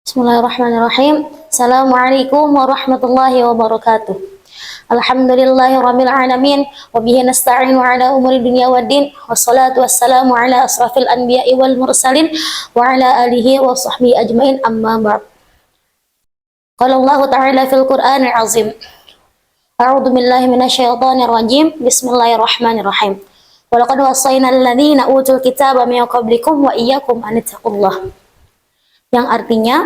Bismillahirrahmanirrahim. Assalamualaikum warahmatullahi wabarakatuh. Alhamdulillahirabbil alamin wa bihi nasta'inu ala umuri dunya waddin. Wassalatu wassalamu ala asrafil anbiya'i wal mursalin wa ala alihi wa sahbihi ajmain, amma ba'd. Qala Allah ta'ala fil Qur'anil azim. A'udzu billahi minasyaitonir rajim. Bismillahirrahmanirrahim. Wa laqad wassayna alladziina utul kitaba min qablikum wa iyyakum an ittaqullah. Yang artinya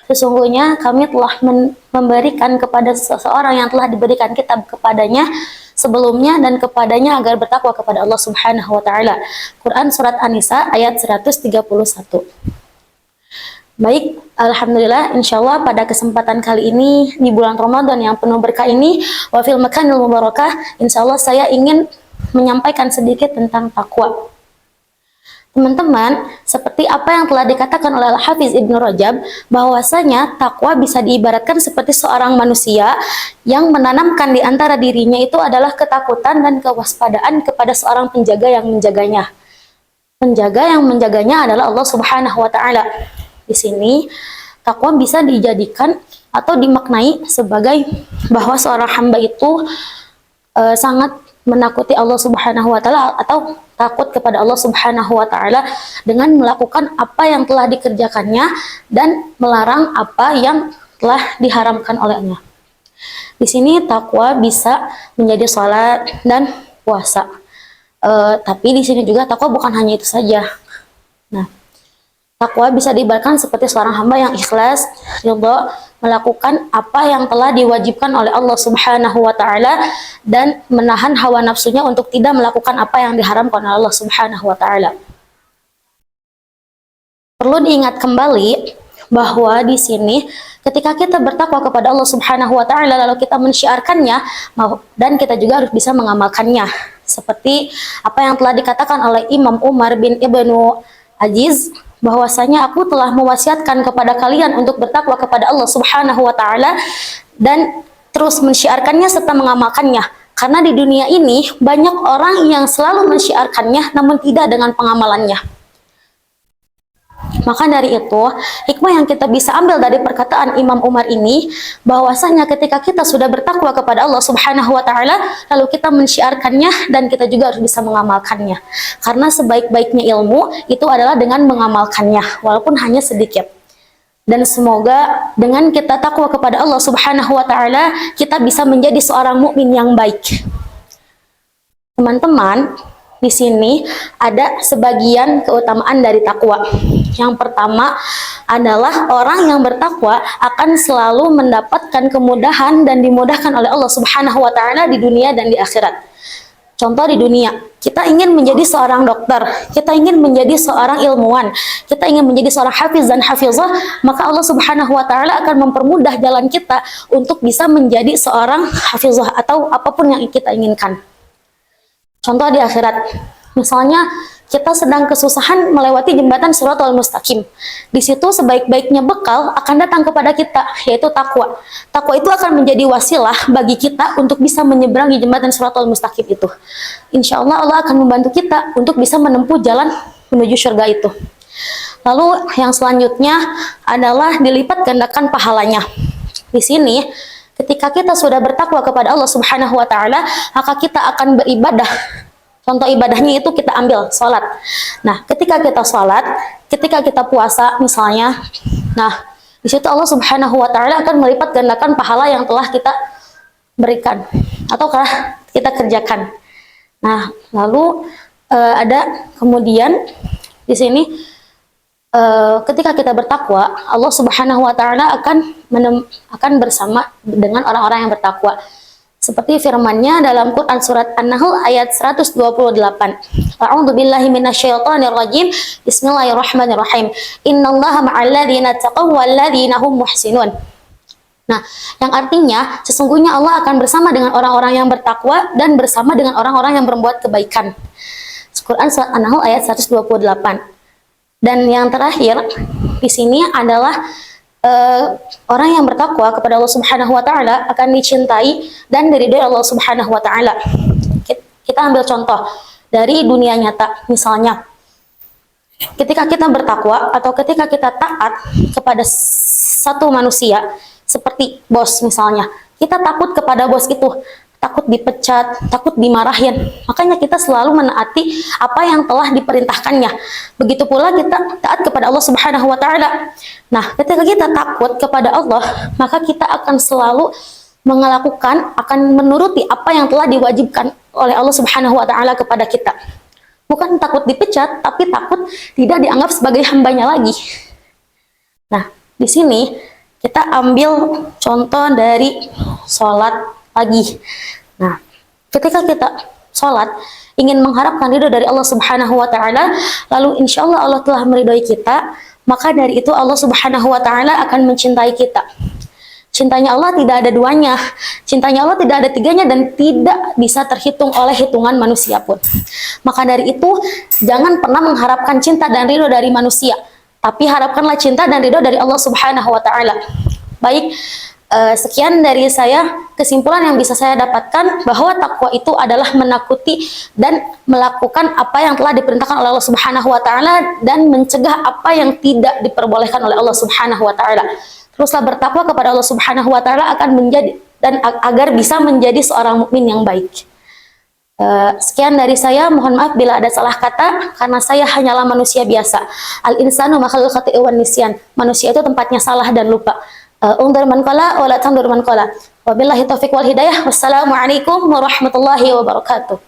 sesungguhnya kami telah memberikan kepada seseorang yang telah diberikan kitab kepadanya sebelumnya dan kepadanya agar bertakwa kepada Allah Subhanahu wa taala. Quran surat An-Nisa ayat 131. Baik, alhamdulillah, insyaallah pada kesempatan kali ini di bulan Ramadan yang penuh berkah ini, wa fil makanil mubarakah, insyaallah saya ingin menyampaikan sedikit tentang takwa. Teman-teman, seperti apa yang telah dikatakan oleh Al-Hafiz Ibnu Rajab, bahwasanya takwa bisa diibaratkan seperti seorang manusia yang menanamkan di antara dirinya itu adalah ketakutan dan kewaspadaan kepada seorang penjaga yang menjaganya. Penjaga yang menjaganya adalah Allah Subhanahu wa taala. Di sini takwa bisa dijadikan atau dimaknai sebagai bahwa seorang hamba itu sangat menakuti Allah Subhanahu wa taala atau takut kepada Allah Subhanahu wa taala dengan melakukan apa yang telah dikerjakannya dan melarang apa yang telah diharamkan olehnya. Di sini takwa bisa menjadi salat dan puasa. Tapi di sini juga takwa bukan hanya itu saja. Nah, takwa bisa diibaratkan seperti seorang hamba yang ikhlas, ridha, melakukan apa yang telah diwajibkan oleh Allah Subhanahu wa taala dan menahan hawa nafsunya untuk tidak melakukan apa yang diharamkan oleh Allah Subhanahu wa taala. Perlu diingat kembali bahwa di sini ketika kita bertakwa kepada Allah Subhanahu wa taala lalu kita mensyiarkannya dan kita juga harus bisa mengamalkannya. Seperti apa yang telah dikatakan oleh Imam Umar bin Ibnu Aziz, bahwasanya aku telah mewasiatkan kepada kalian untuk bertakwa kepada Allah Subhanahu wa taala dan terus mensyiarkannya serta mengamalkannya. Karena di dunia ini banyak orang yang selalu mensyiarkannya namun tidak dengan pengamalannya. Maka dari itu, hikmah yang kita bisa ambil dari perkataan Imam Umar ini, bahwasanya ketika kita sudah bertakwa kepada Allah Subhanahu wa taala, lalu kita mensyiarkannya dan kita juga harus bisa mengamalkannya. Karena sebaik-baiknya ilmu itu adalah dengan mengamalkannya, walaupun hanya sedikit. Dan semoga dengan kita takwa kepada Allah Subhanahu wa taala, kita bisa menjadi seorang mukmin yang baik. Teman-teman, di sini ada sebagian keutamaan dari takwa. Yang pertama adalah orang yang bertakwa akan selalu mendapatkan kemudahan dan dimudahkan oleh Allah Subhanahu wa taala di dunia dan di akhirat. Contoh di dunia, kita ingin menjadi seorang dokter, kita ingin menjadi seorang ilmuwan, kita ingin menjadi seorang hafiz dan hafizah, maka Allah Subhanahu wa taala akan mempermudah jalan kita untuk bisa menjadi seorang hafizah atau apapun yang kita inginkan. Contoh di akhirat, misalnya kita sedang kesusahan melewati jembatan Shiratal Mustaqim. Di situ sebaik-baiknya bekal akan datang kepada kita, yaitu takwa. Takwa itu akan menjadi wasilah bagi kita untuk bisa menyeberangi jembatan Shiratal Mustaqim itu. Insya Allah Allah akan membantu kita untuk bisa menempuh jalan menuju surga itu. Lalu yang selanjutnya adalah dilipat gandakan pahalanya. Di sini ketika kita sudah bertakwa kepada Allah Subhanahu wa taala, maka kita akan beribadah. Contoh ibadahnya itu kita ambil sholat. Nah, ketika kita sholat, ketika kita puasa misalnya, nah di situ Allah Subhanahu wa taala akan melipat gandakan pahala yang telah kita berikan ataukah kita kerjakan. Nah, lalu ada kemudian di sini ketika kita bertakwa, Allah Subhanahu wa taala akan bersama dengan orang-orang yang bertakwa. Seperti firman-Nya dalam Quran surat An-Nahl ayat 128. A'udzu billahi minasyaitonir rajim. Bismillahirrahmanirrahim. Innallaha ma'al ladzina taqaw wal ladzina hum muhsinun. Nah, yang artinya sesungguhnya Allah akan bersama dengan orang-orang yang bertakwa dan bersama dengan orang-orang yang berbuat kebaikan. Quran surat An-Nahl ayat 128. Dan yang terakhir di sini adalah orang yang bertakwa kepada Allah Subhanahu wa taala akan dicintai dan diridhai Allah Subhanahu wa taala. Kita ambil contoh dari dunia nyata, misalnya Ketika kita bertakwa atau ketika kita taat kepada satu manusia, seperti bos misalnya, kita takut kepada bos itu, takut dipecat, takut dimarahin. Makanya kita selalu menaati apa yang telah diperintahkannya. Begitu pula kita taat kepada Allah Subhanahu wa taala. Nah, ketika kita takut kepada Allah, maka kita akan selalu akan menuruti apa yang telah diwajibkan oleh Allah Subhanahu wa taala kepada kita. Bukan takut dipecat, tapi takut tidak dianggap sebagai hambanya lagi. Nah, di sini kita ambil contoh dari sholat pagi. Nah, ketika kita sholat, ingin mengharapkan ridho dari Allah Subhanahu wa taala, lalu insya Allah Allah telah meridhoi kita, maka dari itu Allah Subhanahu wa taala akan mencintai kita. Cintanya Allah tidak ada duanya, cintanya Allah tidak ada tiganya, dan tidak bisa terhitung oleh hitungan manusia pun. Maka dari itu, jangan pernah mengharapkan cinta dan ridho dari manusia, tapi harapkanlah cinta dan ridho dari Allah Subhanahu wa taala. Baik, sekian dari saya. Kesimpulan yang bisa saya dapatkan bahwa takwa itu adalah menakuti dan melakukan apa yang telah diperintahkan oleh Allah Subhanahu wa taala dan mencegah apa yang tidak diperbolehkan oleh Allah Subhanahu wa taala. Teruslah bertakwa kepada Allah Subhanahu wa taala akan menjadi dan agar bisa menjadi seorang mukmin yang baik. Sekian dari saya, mohon maaf bila ada salah kata karena saya hanyalah manusia biasa. Al insanu makhluk khati'un wan nisyan. Manusia itu tempatnya salah dan lupa. Undur man qala wa la tandur man qala. Wabillahi taufiq wal hidayah. Wassalamualaikum warahmatullahi wabarakatuh.